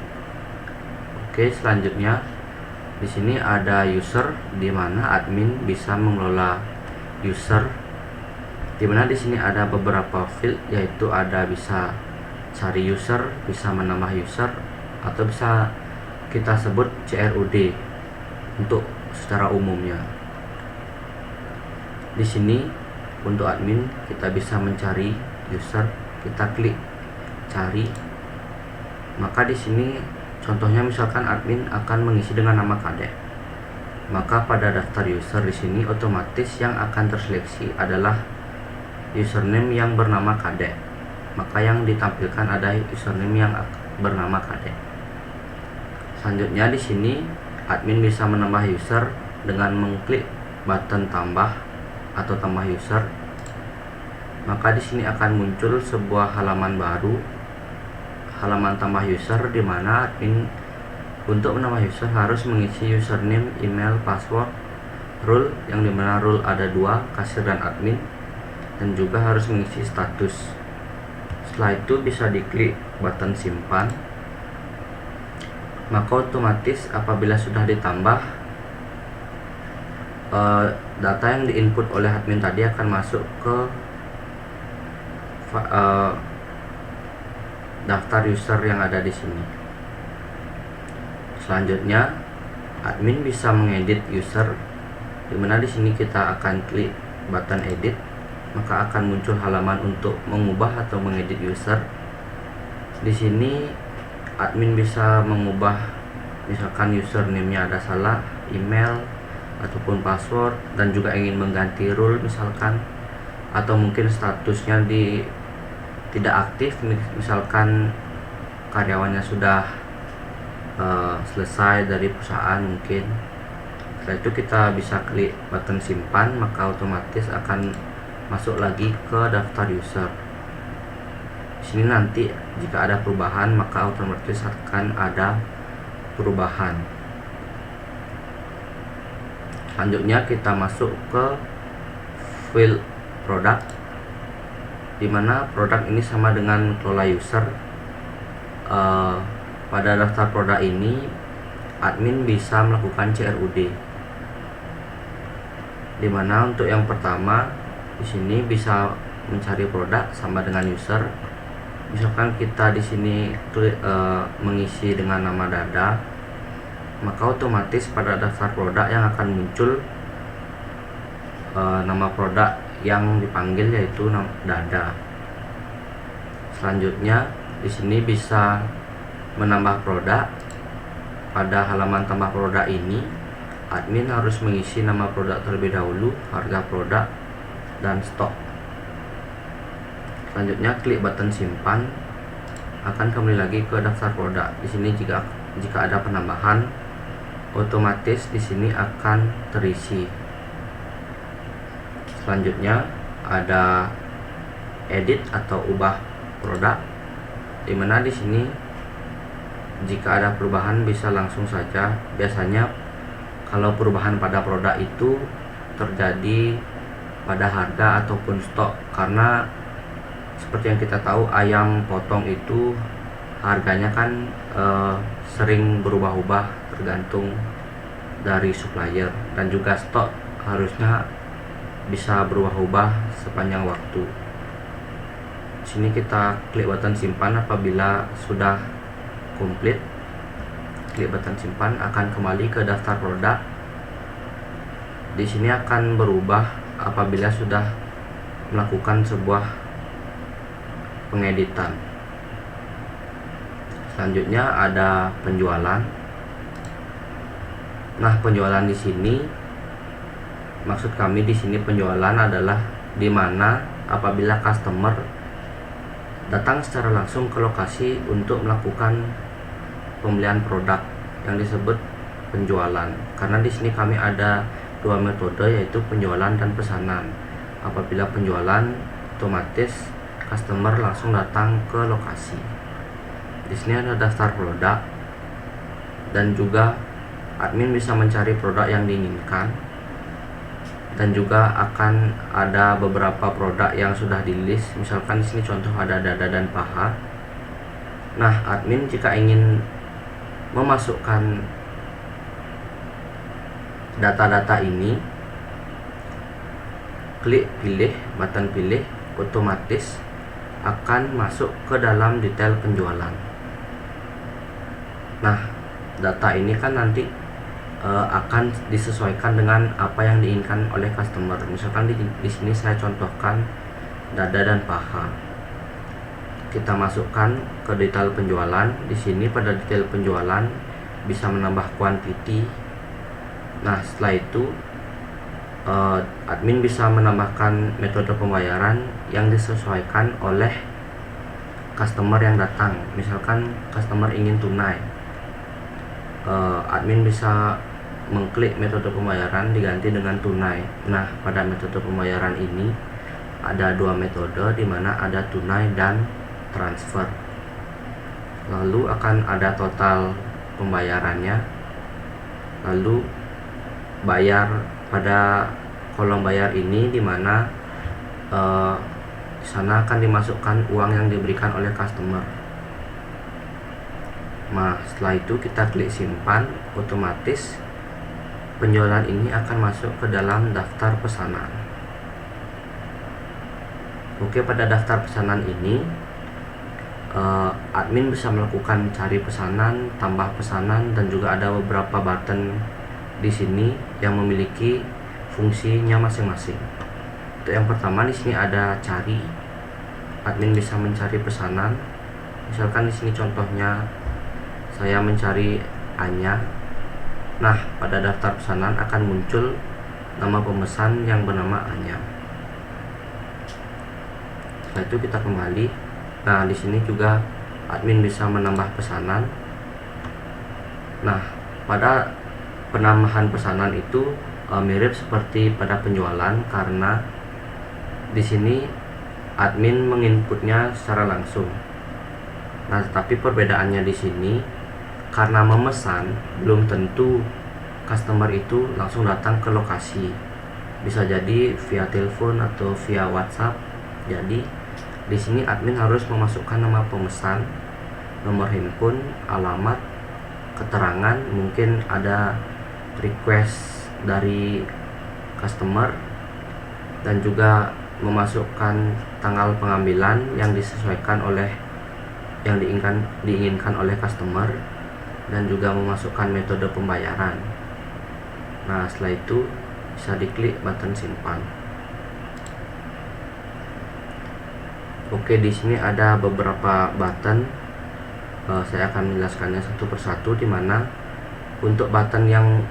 Oke, selanjutnya di sini ada user, di mana admin bisa mengelola user. Di mana di sini ada beberapa field, yaitu ada bisa cari user, bisa menambah user, atau bisa kita sebut CRUD untuk secara umumnya. Di sini untuk admin kita bisa mencari user, kita klik cari. Maka di sini contohnya misalkan admin akan mengisi dengan nama kadek. Maka pada daftar user di sini otomatis yang akan terseleksi adalah username yang bernama kadek. Maka yang ditampilkan ada username yang bernama kadek. Selanjutnya di sini admin bisa menambah user dengan mengklik button tambah atau tambah user. Maka di sini akan muncul sebuah halaman baru, halaman tambah user, di mana admin untuk menambah user harus mengisi username, email, password, role, yang dimana role ada dua, kasir dan admin, dan juga harus mengisi status. Setelah itu bisa diklik button simpan. Maka otomatis apabila sudah ditambah, data yang diinput oleh admin tadi akan masuk ke daftar user yang ada di sini. Selanjutnya admin bisa mengedit user, dimana di sini kita akan klik button edit, maka akan muncul halaman untuk mengubah atau mengedit user. Di sini admin bisa mengubah, misalkan username-nya ada salah, email ataupun password, dan juga ingin mengganti role misalkan, atau mungkin statusnya tidak aktif, misalkan karyawannya sudah selesai dari perusahaan mungkin. Setelah itu kita bisa klik button simpan, maka otomatis akan masuk lagi ke daftar user. Di sini nanti jika ada perubahan, maka otomatis akan ada perubahan. Selanjutnya kita masuk ke file produk, dimana produk ini sama dengan kelola user. Pada daftar produk ini admin bisa melakukan CRUD, dimana untuk yang pertama di sini bisa mencari produk sama dengan user. Misalkan kita di sini mengisi dengan nama dada, maka otomatis pada daftar produk yang akan muncul nama produk yang dipanggil yaitu dada. Selanjutnya di sini bisa menambah produk. Pada halaman tambah produk ini admin harus mengisi nama produk terlebih dahulu, harga produk, dan stok. Selanjutnya klik button simpan, akan kembali lagi ke daftar produk. Di sini jika ada penambahan, otomatis di sini akan terisi. Selanjutnya ada edit atau ubah produk, dimana di sini jika ada perubahan bisa langsung saja. Biasanya kalau perubahan pada produk itu terjadi pada harga ataupun stok, karena seperti yang kita tahu ayam potong itu harganya kan sering berubah-ubah tergantung dari supplier, dan juga stok harusnya bisa berubah-ubah sepanjang waktu. Di sini kita klik button simpan apabila sudah komplit. Klik button simpan, akan kembali ke daftar produk. Di sini akan berubah apabila sudah melakukan sebuah pengeditan. Selanjutnya ada penjualan. Nah, penjualan di sini maksud kami di sini penjualan adalah di mana apabila customer datang secara langsung ke lokasi untuk melakukan pembelian produk yang disebut penjualan. Karena di sini kami ada dua metode, yaitu penjualan dan pesanan. Apabila penjualan, otomatis customer langsung datang ke lokasi. Di sini ada daftar produk, dan juga admin bisa mencari produk yang diinginkan, dan juga akan ada beberapa produk yang sudah di list. Misalkan di sini contoh ada dada dan paha. Nah, admin jika ingin memasukkan data-data ini, klik pilih, button pilih, otomatis akan masuk ke dalam detail penjualan. Nah, data ini kan nanti akan disesuaikan dengan apa yang diinginkan oleh customer. Misalkan di sini saya contohkan dada dan paha. Kita masukkan ke detail penjualan. Di sini pada detail penjualan bisa menambah quantity. Nah, setelah itu admin bisa menambahkan metode pembayaran yang disesuaikan oleh customer yang datang. Misalkan customer ingin tunai, admin bisa mengklik metode pembayaran diganti dengan tunai. Nah, pada metode pembayaran ini ada dua metode, di mana ada tunai dan transfer. Lalu akan ada total pembayarannya, lalu bayar. Pada kolom bayar ini, di mana di sana akan dimasukkan uang yang diberikan oleh customer. Nah, setelah itu kita klik simpan, otomatis penjualan ini akan masuk ke dalam daftar pesanan. Oke, pada daftar pesanan ini admin bisa melakukan cari pesanan, tambah pesanan, dan juga ada beberapa button di sini yang memiliki fungsinya masing-masing. Untuk yang pertama, di sini ada cari. Admin bisa mencari pesanan. Misalkan di sini contohnya saya mencari Anya. Nah, pada daftar pesanan akan muncul nama pemesan yang bernama Anya. Setelah itu kita kembali. Nah, di sini juga admin bisa menambah pesanan. Nah, pada penambahan pesanan itu mirip seperti pada penjualan, karena di sini admin menginputnya secara langsung. Nah, tetapi perbedaannya di sini karena memesan belum tentu customer itu langsung datang ke lokasi, bisa jadi via telepon atau via WhatsApp. Jadi di sini admin harus memasukkan nama pemesan, nomor handphone, alamat, keterangan, mungkin ada request dari customer, dan juga memasukkan tanggal pengambilan yang disesuaikan oleh yang diinginkan oleh customer, dan juga memasukkan metode pembayaran. Nah, setelah itu bisa diklik button simpan. Oke, di sini ada beberapa button. Saya akan menjelaskannya satu persatu, di mana untuk button yang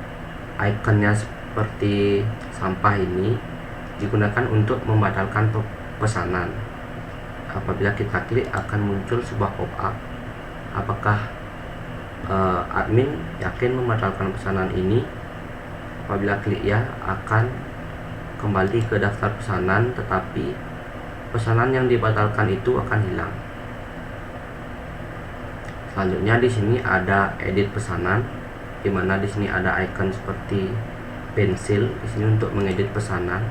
ikonnya seperti sampah ini digunakan untuk membatalkan pesanan. Apabila kita klik akan muncul sebuah pop-up. Apakah admin yakin membatalkan pesanan ini? Apabila klik ya, akan kembali ke daftar pesanan, tetapi pesanan yang dibatalkan itu akan hilang. Selanjutnya di sini ada edit pesanan, di mana di sini ada icon seperti pensil di sini untuk mengedit pesanan.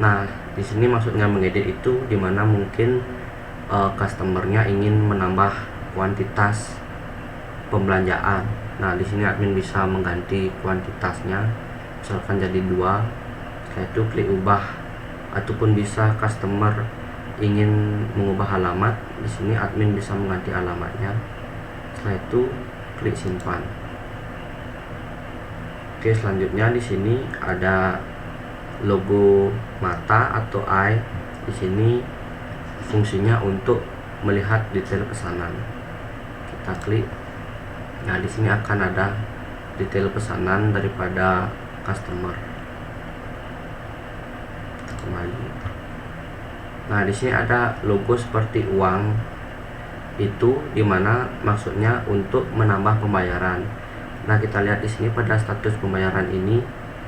Nah, di sini maksudnya mengedit itu di mana mungkin customernya ingin menambah kuantitas pembelanjaan. Nah, di sini admin bisa mengganti kuantitasnya, misalkan jadi 2. Setelah itu klik ubah, ataupun bisa customer ingin mengubah alamat, di sini admin bisa mengganti alamatnya. Setelah itu klik simpan. Oke, selanjutnya di sini ada logo mata atau eye. Di sini fungsinya untuk melihat detail pesanan. Kita klik. Nah, di sini akan ada detail pesanan daripada customer. Kembali. Nah, di sini ada logo seperti uang. Itu dimana maksudnya untuk menambah pembayaran. Nah, kita lihat di sini pada status pembayaran ini,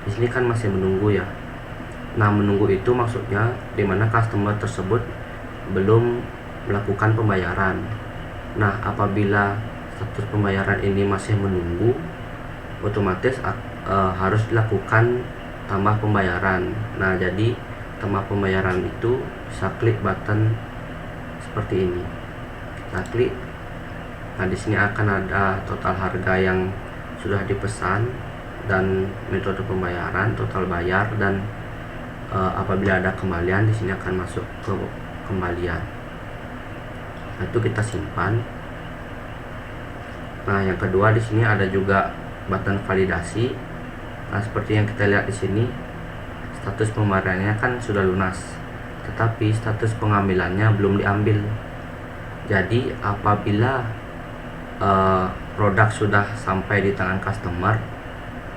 di sini kan masih menunggu ya. Nah, menunggu itu maksudnya dimana customer tersebut belum melakukan pembayaran. Nah, apabila status pembayaran ini masih menunggu, otomatis harus dilakukan tambah pembayaran. Nah, jadi tambah pembayaran itu bisa klik button seperti ini. Kita klik. Nah, di sini akan ada total harga yang sudah dipesan dan metode pembayaran, total bayar, dan apabila ada kembalian di sini akan masuk ke kembalian. Nah, itu kita simpan. Nah, yang kedua di sini ada juga button validasi. Nah, seperti yang kita lihat di sini, status pembayarannya kan sudah lunas, tetapi status pengambilannya belum diambil. Jadi apabila produk sudah sampai di tangan customer,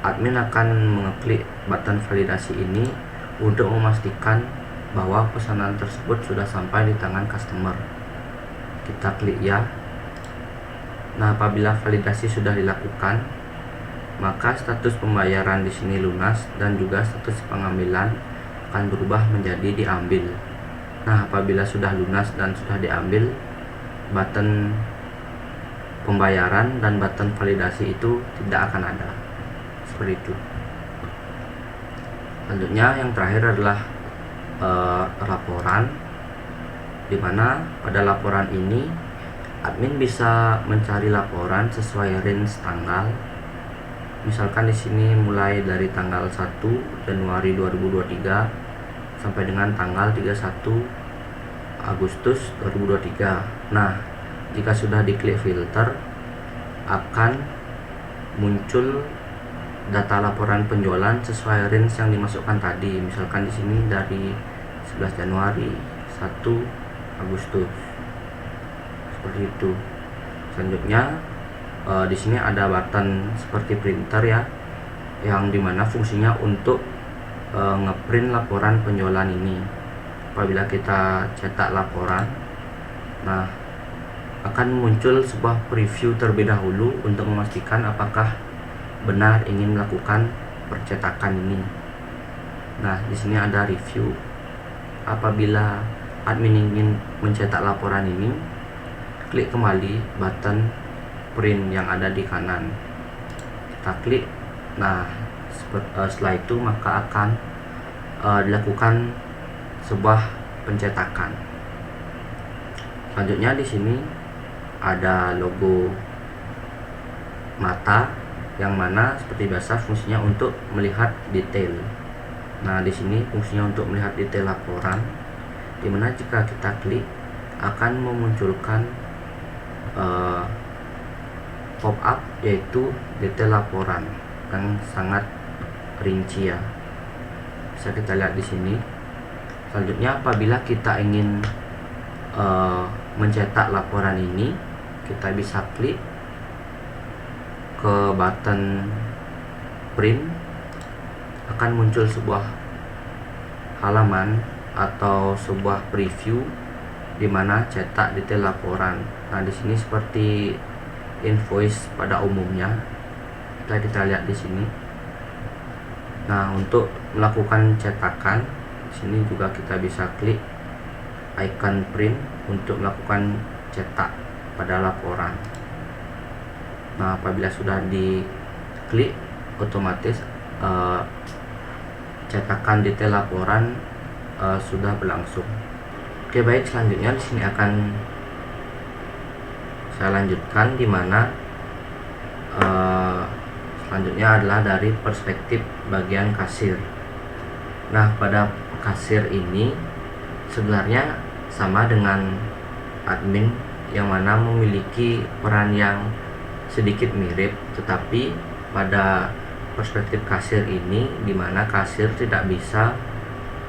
admin akan mengeklik button validasi ini untuk memastikan bahwa pesanan tersebut sudah sampai di tangan customer. Kita klik ya. Nah, apabila validasi sudah dilakukan, maka status pembayaran di sini lunas dan juga status pengambilan akan berubah menjadi diambil. Nah, apabila sudah lunas dan sudah diambil, button pembayaran dan button validasi itu tidak akan ada. Seperti itu. Selanjutnya yang terakhir adalah laporan, di mana pada laporan ini admin bisa mencari laporan sesuai range tanggal. Misalkan di sini mulai dari tanggal 1 Januari 2023 sampai dengan tanggal 31 Agustus 2023. Nah, jika sudah diklik filter, akan muncul data laporan penjualan sesuai range yang dimasukkan tadi. Misalkan di sini dari 11 Januari, 1 Agustus. Seperti itu. Selanjutnya di sini ada button seperti printer ya, yang dimana fungsinya untuk ngeprint laporan penjualan ini. Apabila kita cetak laporan, nah akan muncul sebuah preview terlebih dahulu untuk memastikan apakah benar ingin melakukan percetakan ini. Nah, di sini ada review. Apabila admin ingin mencetak laporan ini, klik kembali button print yang ada di kanan. Kita klik. Nah, setelah itu maka akan dilakukan sebuah pencetakan. Selanjutnya di sini ada logo mata yang mana seperti biasa fungsinya untuk melihat detail. Nah, di sini fungsinya untuk melihat detail laporan, dimana jika kita klik akan memunculkan pop up yaitu detail laporan yang sangat rinci ya. Bisa kita lihat di sini. Selanjutnya apabila kita ingin mencetak laporan ini, kita bisa klik ke button print, akan muncul sebuah halaman atau sebuah preview di mana cetak detail laporan. Nah, di sini seperti invoice pada umumnya. Kita lihat di sini. Nah, untuk melakukan cetakan, di sini juga kita bisa klik icon print untuk melakukan cetak pada laporan. Nah, apabila sudah diklik, otomatis cetakan detail laporan sudah berlangsung. Oke, baik, selanjutnya di sini akan saya lanjutkan, di mana selanjutnya adalah dari perspektif bagian kasir. Nah, pada kasir ini sebenarnya sama dengan admin yang mana memiliki peran yang sedikit mirip, tetapi pada perspektif kasir ini di mana kasir tidak bisa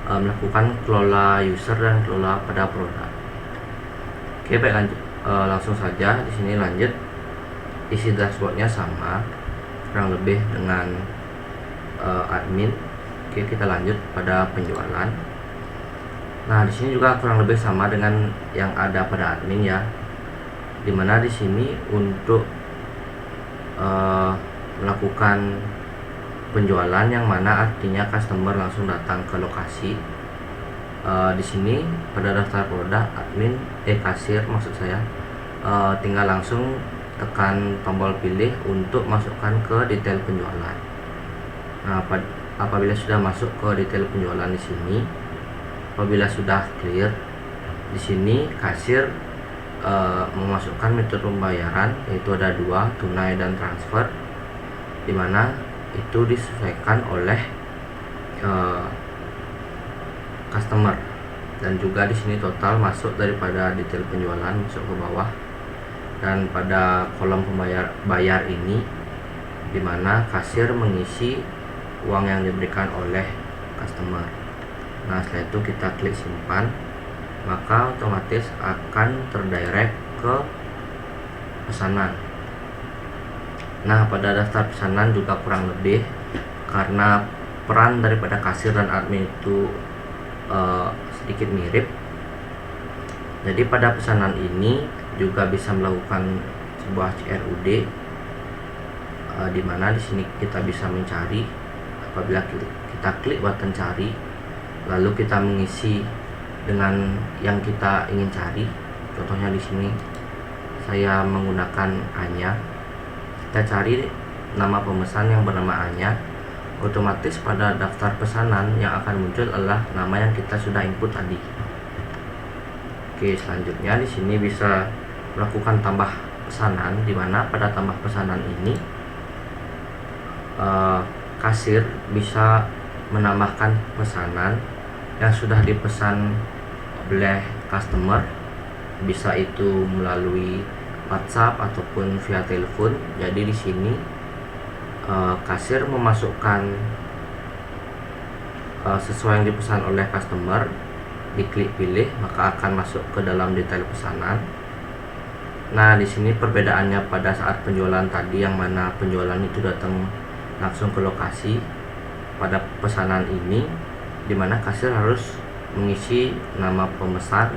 melakukan kelola user dan kelola pada produk. Oke, baik, lanjut. Langsung saja di sini lanjut. Isi dashboardnya sama kurang lebih dengan admin. Oke, kita lanjut pada penjualan. Nah, di sini juga kurang lebih sama dengan yang ada pada admin ya. Dimana di sini untuk melakukan penjualan yang mana artinya customer langsung datang ke lokasi. Di sini pada daftar produk admin kasir maksud saya tinggal langsung tekan tombol pilih untuk masukkan ke detail penjualan. Nah, apabila sudah masuk ke detail penjualan di sini, apabila sudah clear, di sini kasir memasukkan metode pembayaran, yaitu ada dua, tunai dan transfer, dimana itu disesuaikan oleh customer, dan juga di sini total masuk daripada detail penjualan masuk ke bawah, dan pada kolom bayar ini dimana kasir mengisi uang yang diberikan oleh customer. Nah, setelah itu kita klik simpan, maka otomatis akan terdirect ke pesanan. Nah, pada daftar pesanan juga kurang lebih karena peran daripada kasir dan admin itu sedikit mirip. Jadi pada pesanan ini juga bisa melakukan sebuah CRUD, di mana di sini kita bisa mencari. Apabila kita klik button cari, lalu kita mengisi dengan yang kita ingin cari. Contohnya di sini saya menggunakan Anya. Kita cari nama pemesan yang bernama Anya. Otomatis pada daftar pesanan yang akan muncul adalah nama yang kita sudah input tadi. Oke, selanjutnya di sini bisa melakukan tambah pesanan, di mana pada tambah pesanan ini kasir bisa menambahkan pesanan yang sudah dipesan oleh customer, bisa itu melalui WhatsApp ataupun via telepon. Jadi di sini kasir memasukkan sesuai yang dipesan oleh customer, diklik pilih maka akan masuk ke dalam detail pesanan. Nah, di sini perbedaannya pada saat penjualan tadi yang mana penjualan itu datang langsung ke lokasi. Pada pesanan ini dimana kasir harus mengisi nama pemesan,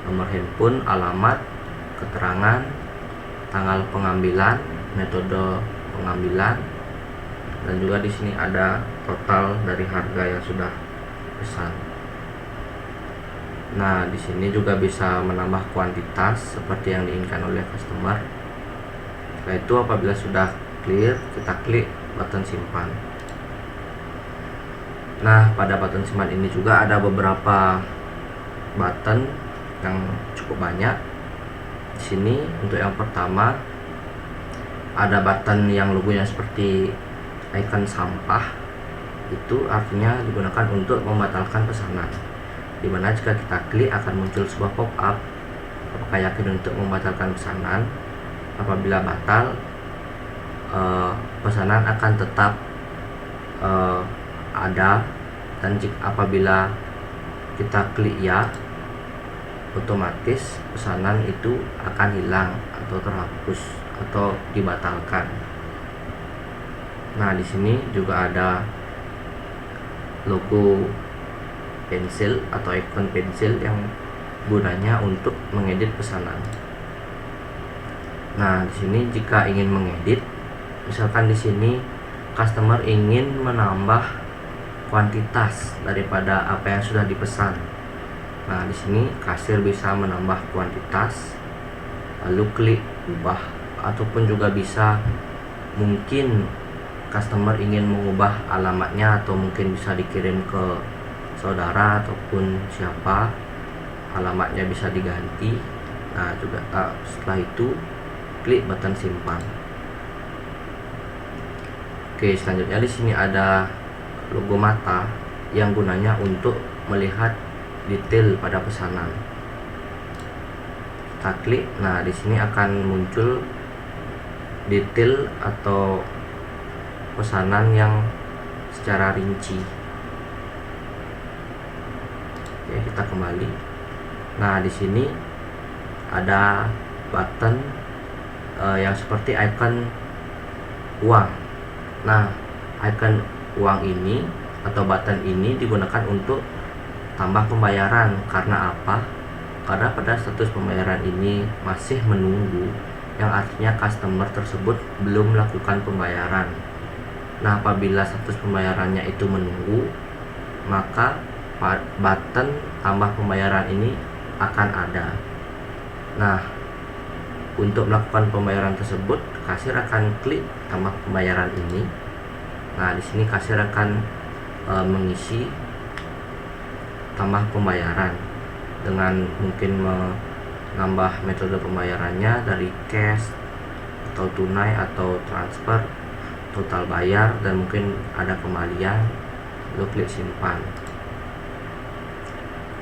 nomor handphone, alamat, keterangan, tanggal pengambilan, metode pengambilan, dan juga di sini ada total dari harga yang sudah pesan. Nah, di sini juga bisa menambah kuantitas seperti yang diinginkan oleh customer. Setelah itu apabila sudah clear, kita klik button simpan. Nah, pada button simpan ini juga ada beberapa button yang cukup banyak. Di sini untuk yang pertama ada button yang logonya seperti icon sampah. Itu artinya digunakan untuk membatalkan pesanan. Dimana jika kita klik akan muncul sebuah pop-up, apakah yakin untuk membatalkan pesanan. Apabila batal, pesanan akan tetap ada, dan apabila kita klik ya, otomatis pesanan itu akan hilang atau terhapus atau dibatalkan. Nah, di sini juga ada logo pensil atau ikon pensil yang gunanya untuk mengedit pesanan. Nah, di sini jika ingin mengedit, misalkan di sini customer ingin menambah kuantitas daripada apa yang sudah dipesan. Nah, di sini kasir bisa menambah kuantitas, lalu klik ubah, ataupun juga bisa mungkin customer ingin mengubah alamatnya, atau mungkin bisa dikirim ke saudara ataupun siapa, alamatnya bisa diganti. Nah, juga setelah itu klik button simpan. Oke, selanjutnya di sini ada logo mata yang gunanya untuk melihat detail pada pesanan. Kita klik, nah di sini akan muncul detail atau pesanan yang secara rinci. Oke, kita kembali. Nah, di sini ada button yang seperti icon uang. Nah, icon uang ini atau button ini digunakan untuk tambah pembayaran. Karena apa? Karena pada status pembayaran ini masih menunggu, yang artinya customer tersebut belum melakukan pembayaran. Nah, apabila status pembayarannya itu menunggu, maka button tambah pembayaran ini akan ada. Nah, untuk melakukan pembayaran tersebut, kasir akan klik tambah pembayaran ini. Nah, di sini kasir akan mengisi tambah pembayaran dengan mungkin menambah metode pembayarannya dari cash atau tunai atau transfer, total bayar, dan mungkin ada kembalian. Lalu klik simpan.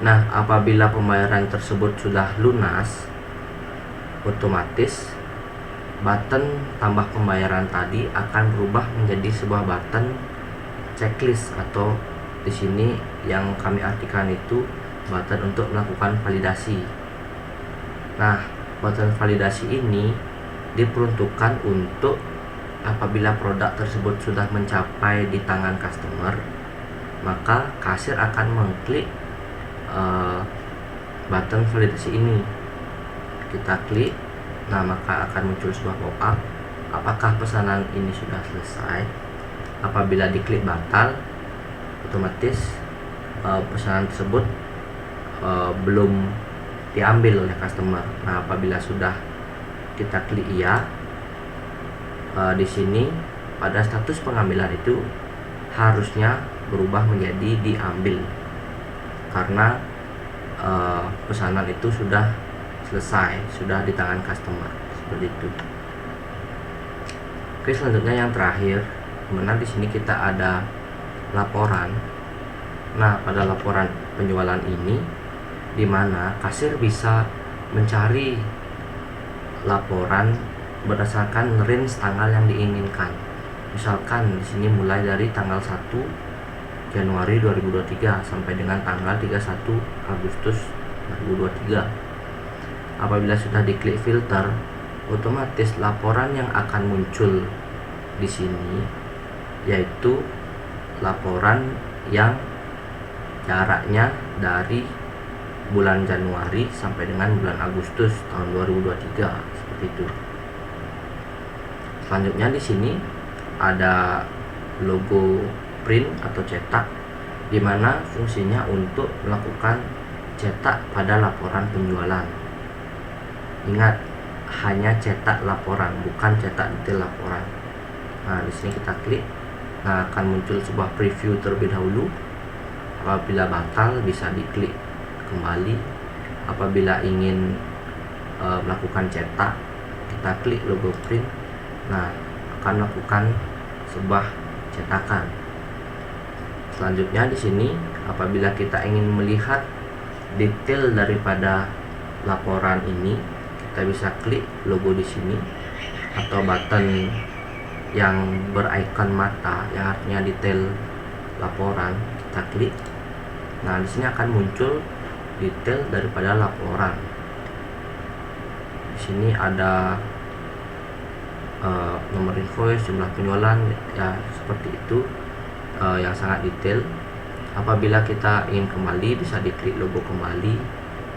Nah, apabila pembayaran tersebut sudah lunas, otomatis button tambah pembayaran tadi akan berubah menjadi sebuah button checklist, atau di sini yang kami artikan itu button untuk melakukan validasi. Nah, button validasi ini diperuntukkan untuk apabila produk tersebut sudah mencapai di tangan customer, maka kasir akan mengklik button validasi ini. Kita klik, nah maka akan muncul sebuah pop-up, apakah pesanan ini sudah selesai. Apabila diklik batal, otomatis pesanan tersebut belum diambil oleh customer. Nah, apabila sudah kita klik iya, di sini pada status pengambilan itu harusnya berubah menjadi diambil, karena pesanan itu sudah selesai, sudah di tangan customer, seperti itu. Oke, selanjutnya yang terakhir, dimana di sini kita ada laporan. Nah, pada laporan penjualan ini, dimana kasir bisa mencari laporan berdasarkan range tanggal yang diinginkan. Misalkan di sini mulai dari tanggal 1 Januari 2023 sampai dengan tanggal 31 Agustus 2023. Apabila sudah diklik filter, otomatis laporan yang akan muncul di sini yaitu laporan yang jaraknya dari bulan Januari sampai dengan bulan Agustus tahun 2023, seperti itu. Selanjutnya di sini ada logo print atau cetak, di mana fungsinya untuk melakukan cetak pada laporan penjualan. Ingat, hanya cetak laporan, bukan cetak detail laporan. Nah, di sini kita klik. Nah, akan muncul sebuah preview terlebih dahulu. Apabila batal bisa diklik kembali. Apabila ingin melakukan cetak, kita klik logo print. Nah, akan melakukan sebuah cetakan. Selanjutnya di sini apabila kita ingin melihat detail daripada laporan ini, kita bisa klik logo di sini atau button yang berikon mata yang artinya detail laporan, kita klik. Nah, di sini akan muncul detail daripada laporan. Di sini ada nomor invoice, jumlah penjualan, ya seperti itu, yang sangat detail. Apabila kita ingin kembali bisa diklik logo kembali,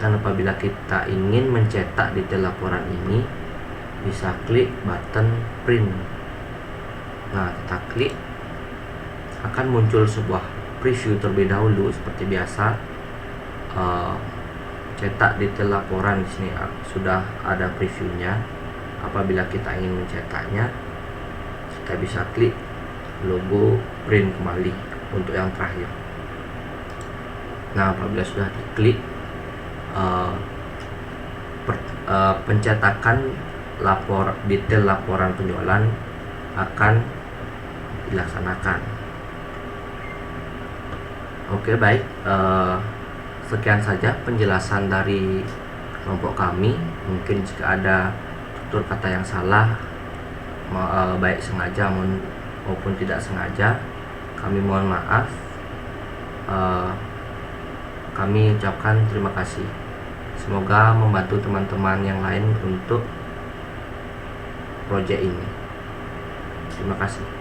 dan apabila kita ingin mencetak detail laporan ini bisa klik button print. Nah, kita klik, akan muncul sebuah preview terlebih dahulu seperti biasa. Cetak detail laporan di sini sudah ada previewnya. Apabila kita ingin mencetaknya, kita bisa klik logo print kembali untuk yang terakhir. Nah, apabila sudah diklik, pencetakan detail laporan penjualan akan dilaksanakan. Oke, baik, sekian saja penjelasan dari kelompok kami. Mungkin jika ada tutur kata yang salah, baik sengaja maupun tidak sengaja, kami mohon maaf. Kami ucapkan terima kasih. Semoga membantu teman-teman yang lain untuk proyek ini. Terima kasih.